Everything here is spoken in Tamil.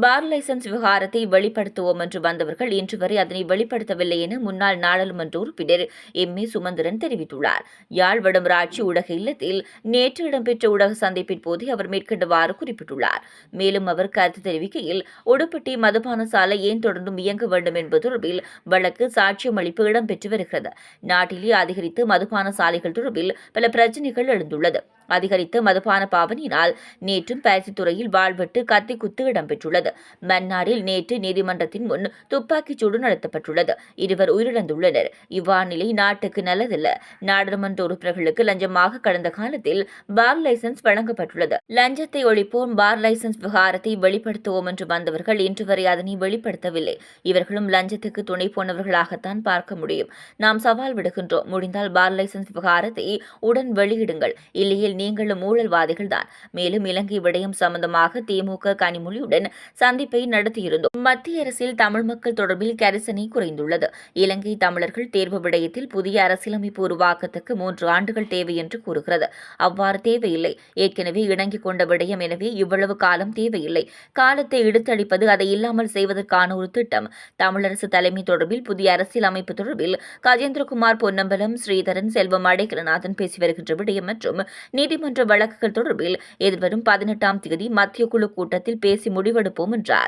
பார் லைசன்ஸ் விவகாரத்தை வெளிப்படுத்துவோம் என்று வந்தவர்கள் இன்று வரை அதனை வெளிப்படுத்தவில்லை என முன்னாள் நாடாளுமன்ற உறுப்பினர் எம். சுமந்திரன் தெரிவித்துள்ளார். யாழ் வடமராட்சி ஊடக இல்லத்தில் நேற்று இடம்பெற்ற ஊடக சந்திப்பின் போது அவர் மேற்கண்டவாறு குறிப்பிட்டுள்ளார். மேலும் அவர் கருத்து தெரிவிக்கையில், உடுப்பட்டி மதுபான சாலை ஏன் தொடர்ந்தும் இயங்க வேண்டும் என்பது தொடர்பில் வழக்கு சாட்சியம் அளிப்பு இடம்பெற்று வருகிறது. நாட்டிலே அதிகரித்து மதுபான சாலைகள் தொடர்பில் பல பிரச்சினைகள் எழுந்துள்ளது. அதிகரித்த மதுபான பாவனையினால் நேற்றும் பருத்தித்துறையில் வாழ்வெட்டு கத்தி குத்து இடம்பெற்றுள்ளது. மன்னாரில் நேற்று நீதிமன்றத்தின் முன் துப்பாக்கிச் சூடு நடத்தப்பட்டுள்ளது. இருவர் உயிரிழந்துள்ளனர். இவ்வாறு நிலை நாட்டுக்கு நல்லதல்ல. நாடாளுமன்ற உறுப்பினர்களுக்கு லஞ்சமாக கடந்த காலத்தில் பார் லைசன்ஸ் வழங்கப்பட்டுள்ளது. லஞ்சத்தை ஒழிப்போம், பார் லைசன்ஸ் விவகாரத்தை வெளிப்படுத்துவோம் என்று வந்தவர்கள் இன்று வரை அதனை வெளிப்படுத்தவில்லை. இவர்களும் லஞ்சத்துக்கு துணை போனவர்களாகத்தான் பார்க்க முடியும். நாம் சவால் விடுகின்றோம். முடிந்தால் பார் லைசன்ஸ் விவகாரத்தை உடன் வெளியிடுங்கள். இல்லையில் நீங்களும் ஊழல்வாதிகள் தான். மேலும் இலங்கை விடயம் சம்பந்தமாக திமுக கனிமொழியுடன் சந்திப்பை நடத்தியிருந்தோம். மத்திய அரசில் தமிழ் மக்கள் தொடர்பில் கரிசனை குறைந்துள்ளது. இலங்கை தமிழர்கள் தேர்வு விடயத்தில் புதிய அரசியலமைப்பு உருவாக்கத்துக்கு 3 ஆண்டுகள் தேவை என்று கூறுகிறது. அவ்வாறு தேவையில்லை. ஏற்கனவே இணங்கிக் கொண்ட விடயம். எனவே இவ்வளவு காலம் தேவையில்லை. காலத்தை இழுத்தடிப்பது, அதை இல்லாமல் செய்வதற்கான ஒரு திட்டம். தமிழரசு தலைமை தொடர்பில் புதிய அரசியல் அமைப்பு தொடர்பில் கஜேந்திரகுமார் பொன்னம்பலம், ஸ்ரீதரன், செல்வம் அடைக்கலநாதன் பேசி வருகின்ற விடயம் மற்றும் நீதிமன்ற வழக்குகள் தொடர்பில் எதிர்வரும் 18ஆம் தேதி மத்திய குழு கூட்டத்தில் பேசி முடிவெடுப்போம் என்றார்.